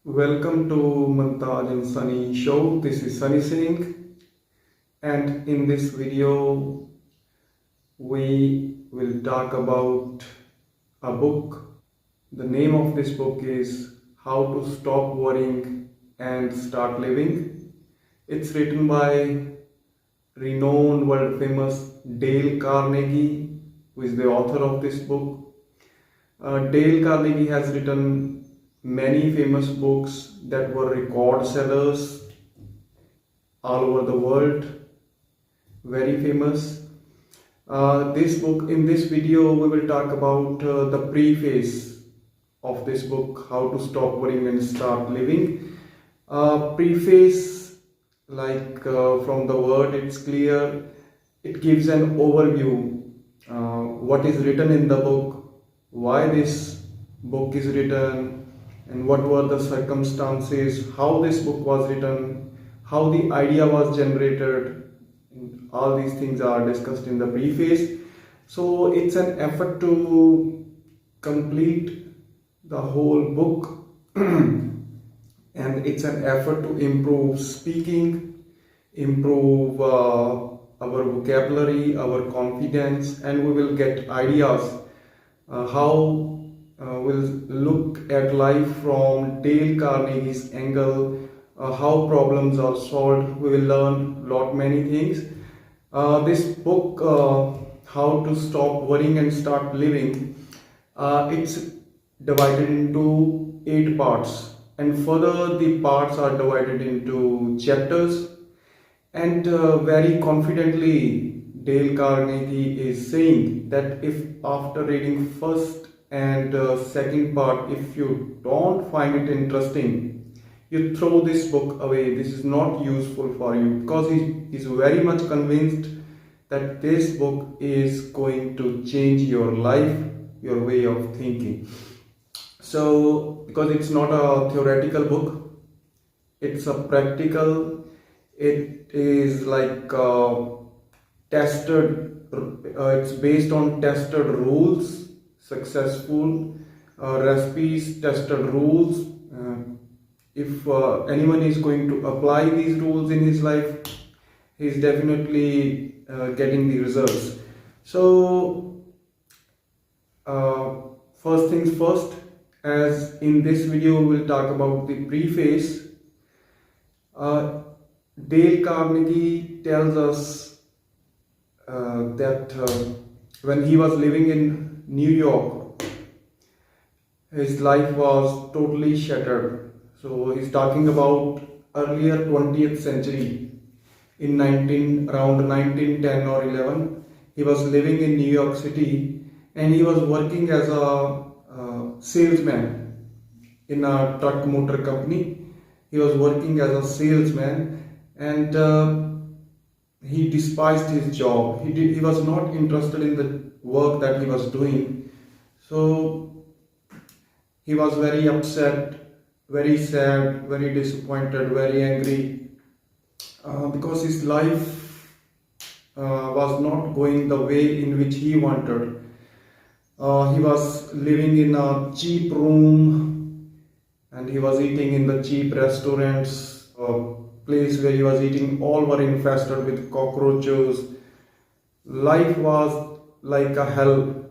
Welcome to Muntaj and Sunny show. This is Sunny Singh, and in this video we will talk about a book. The name of this book is How to Stop Worrying and Start Living. It's written by renowned world famous Dale Carnegie, who is the author of this book. Dale Carnegie has written many famous books that were record sellers all over the world, very famous. This book, in this video, we will talk about the preface of this book, How to Stop Worrying and Start Living. Preface, from the word, it's clear. It gives an overview, what is written in the book, why this book is written, and what were the circumstances, how this book was written, how the idea was generated. All these things are discussed in the preface. So it's an effort to complete the whole book and it's an effort to improve speaking, improve our vocabulary, our confidence, and we will get ideas how we'll look at life from Dale Carnegie's angle, how problems are solved. We will learn lot many things. This book, How to Stop Worrying and Start Living, it's divided into 8 parts, and further the parts are divided into chapters. And very confidently, Dale Carnegie is saying that if after reading first and second part, if you don't find it interesting, you throw this book away. This is not useful for you, because he is very much convinced that this book is going to change your life, your way of thinking. So, because it's not a theoretical book, it's a practical, it is tested, it's based on tested rules, successful recipes, tested rules. If anyone is going to apply these rules in his life, he is definitely getting the results. So first things first, as in this video we will talk about the preface. Dale Carnegie tells us that when he was living in New York, his life was totally shattered. So he's talking about earlier 20th century, in around 1910 or 11. He was living in New York City and he was working as a salesman in a truck motor company. He was working as a salesman, and he despised his job. He was not interested in the work that he was doing. So he was very upset, very sad, very disappointed, very angry, because his life was not going the way in which he wanted. He was living in a cheap room and he was eating in the cheap restaurants. A place where he was eating, all were infested with cockroaches. Life was like a hell,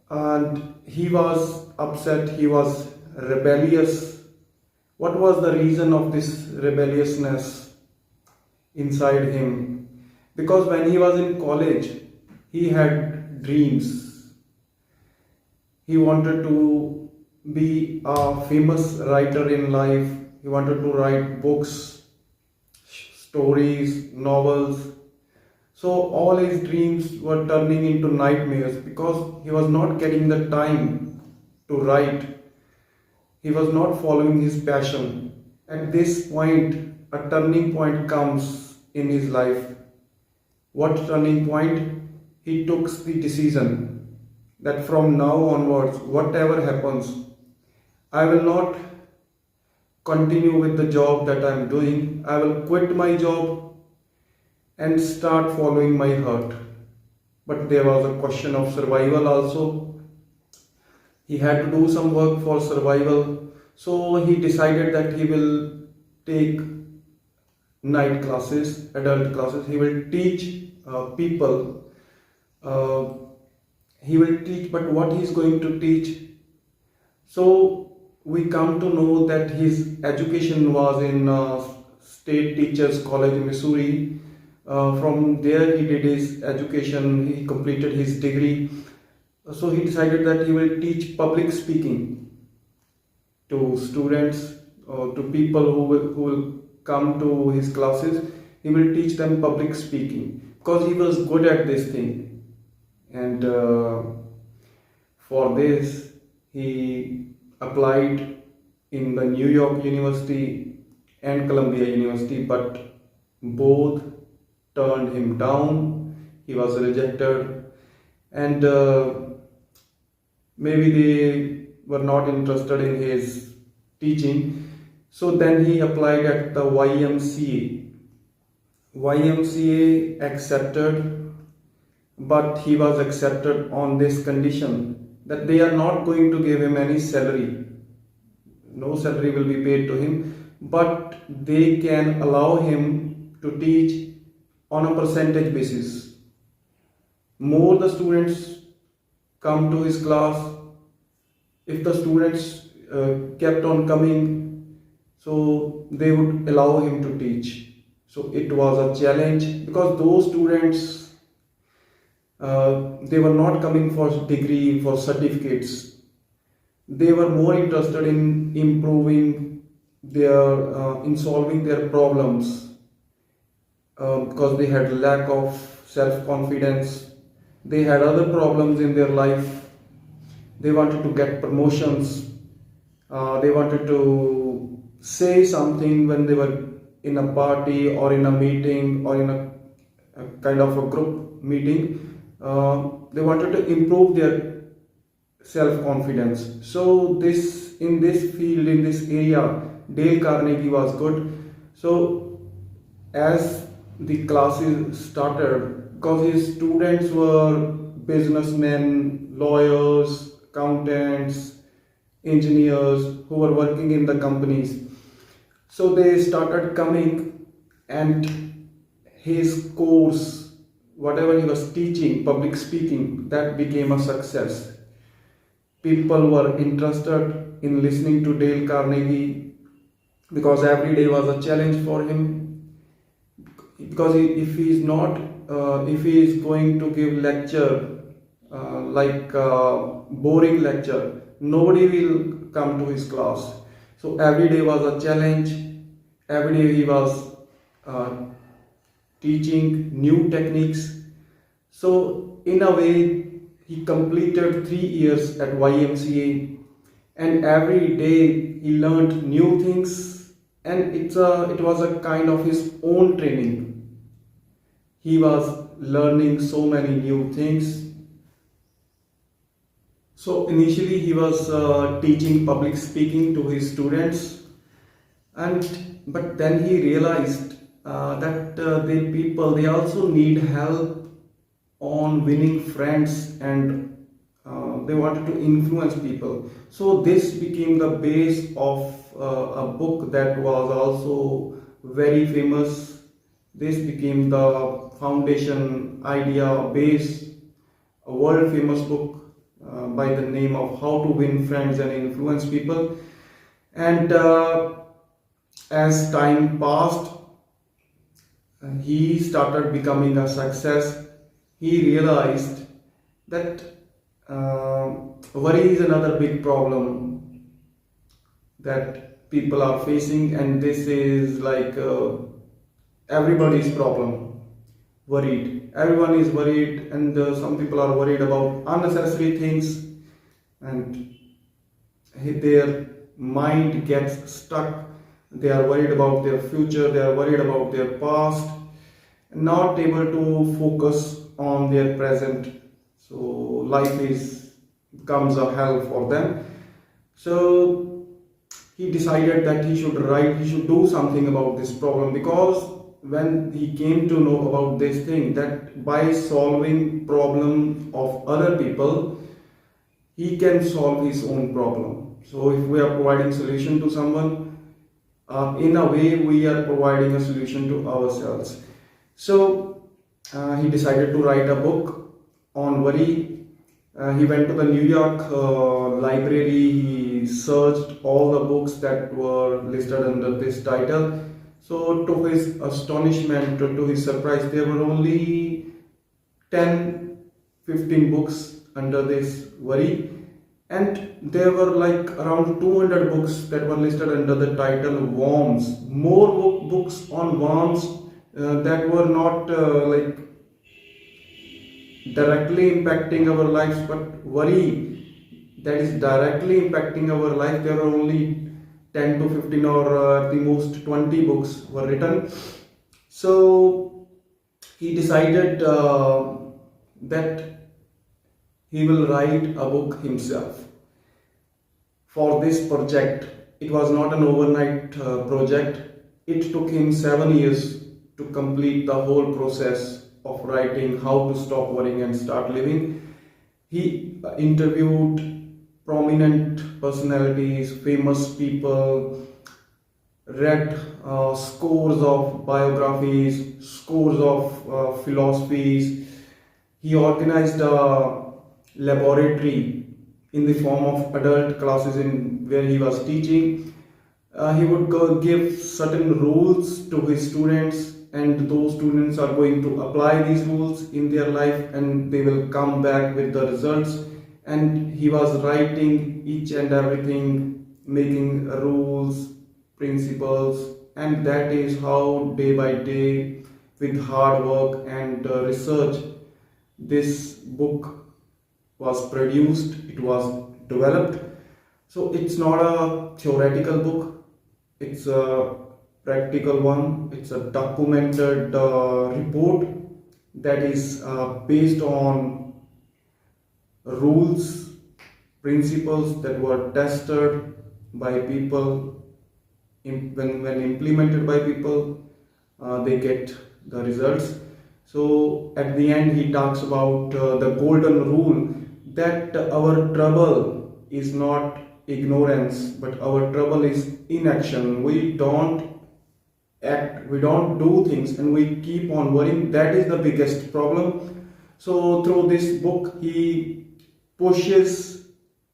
and he was upset, he was rebellious. What was the reason of this rebelliousness inside him? Because when he was in college, he had dreams. He wanted to be a famous writer in life. He wanted to write books, stories, novels. So all his dreams were turning into nightmares because he was not getting the time to write. He was not following his passion. At this point, a turning point comes in his life. What turning point? He took the decision that from now onwards, whatever happens, I will not continue with the job that I am doing. I will quit my job and start following my heart. But there was a question of survival also. He had to do some work for survival. So he decided that he will take night classes, adult classes. He will teach people. uh, he will teach, but what he is going to teach? So we come to know that his education was in State Teachers College in Missouri. From there he did his education, he completed his degree. So he decided that he will teach public speaking to students, to people who will come to his classes. He will teach them public speaking because he was good at this thing. And for this, he applied in the New York University and Columbia University, but both turned him down. He was rejected, and maybe they were not interested in his teaching. So then he applied at the YMCA. YMCA accepted, but he was accepted on this condition that they are not going to give him any salary. No salary will be paid to him, but they can allow him to teach on a percentage basis. More the students come to his class, if the students kept on coming, so they would allow him to teach. So it was a challenge because those students, they were not coming for degree, for certificates. They were more interested in improving in solving their problems, because they had lack of self-confidence. They had other problems in their life. They wanted to get promotions. They wanted to say something when they were in a party or in a meeting or in a kind of a group meeting. They wanted to improve their self-confidence. So in this field, in this area, Dale Carnegie was good. So as the classes started, because his students were businessmen, lawyers, accountants, engineers who were working in the companies. So they started coming, and his course, whatever he was teaching, public speaking, that became a success. People were interested in listening to Dale Carnegie because every day was a challenge for him. Because if he is going to give lecture, like boring lecture, nobody will come to his class. So every day was a challenge. Every day he was teaching new techniques. So in a way, he completed 3 years at YMCA, and every day he learned new things, and it was a kind of his own training. He was learning so many new things. So initially he was teaching public speaking to his students, but then he realized that they also need help on winning friends, and they wanted to influence people. So this became the base of a book that was also very famous. This became the foundation idea base, a world famous book by the name of How to Win Friends and Influence People. And as time passed, he started becoming a success. He realized that worry is another big problem that people are facing, and this is like everybody's problem. Worried. Everyone is worried, and some people are worried about unnecessary things, and their mind gets stuck. They are worried about their future, they are worried about their past, not able to focus on their present. So life becomes a hell for them. So he decided that he should do something about this problem, because when he came to know about this thing, that by solving problem of other people, he can solve his own problem. So if we are providing solution to someone, in a way we are providing a solution to ourselves. So he decided to write a book on worry. He went to the New York library. He searched all the books that were listed under this title. So to his astonishment, to his surprise, there were only 10-15 books under this worry, and there were like around 200 books that were listed under the title worms. More books on worms that were not like directly impacting our lives, but worry that is directly impacting our life. There are only 10 to 15 or at the most 20 books were written. So he decided that he will write a book himself. For this project, it was not an overnight project. It took him 7 years to complete the whole process of writing How to Stop Worrying and Start Living. He interviewed prominent personalities, famous people, read scores of biographies, scores of philosophies. He organized a laboratory in the form of adult classes in where he was teaching. He would give certain rules to his students, and those students are going to apply these rules in their life, and they will come back with the results. And he was writing each and everything, making rules, principles, and that is how day by day, with hard work and research, this book was produced, it was developed. So it's not a theoretical book, it's a practical one. It's a documented report that is based on rules, principles that were tested by people. When implemented by people, they get the results. So at the end he talks about the golden rule, that our trouble is not ignorance, but our trouble is inaction. We don't act, we don't do things, and we keep on worrying. That is the biggest problem. So through this book he pushes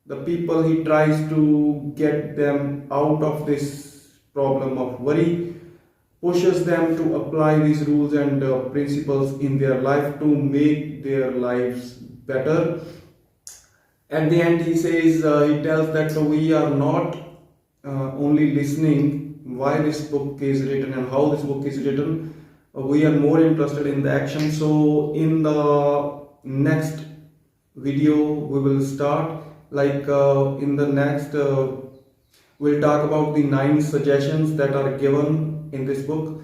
the people, he tries to get them out of this problem of worry, pushes them to apply these rules and principles in their life to make their lives better. At the end he says, he tells that we are not only listening why this book is written and how this book is written, we are more interested in the action. So in the next video we will start, like in the next we'll talk about the 9 suggestions that are given in this book,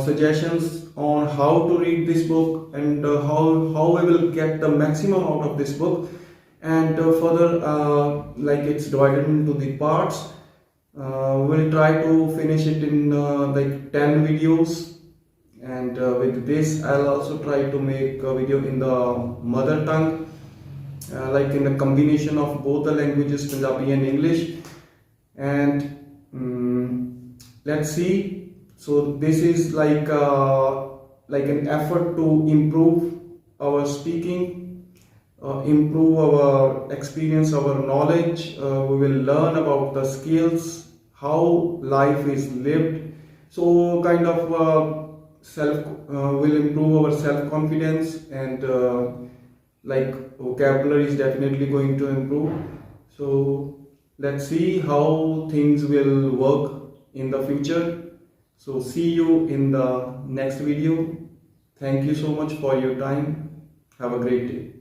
suggestions on how to read this book and how we will get the maximum out of this book. And further, like it's divided into the parts. We'll try to finish it in like 10 videos, and with this I'll also try to make a video in the mother tongue, like in a combination of both the languages, Punjabi and English. And let's see. So this is like an effort to improve our speaking, improve our experience, our knowledge. We will learn about the skills, how life is lived. So kind of will improve our self-confidence, and like vocabulary is definitely going to improve. So let's see how things will work in the future. So see you in the next video. Thank you so much for your time. Have a great day.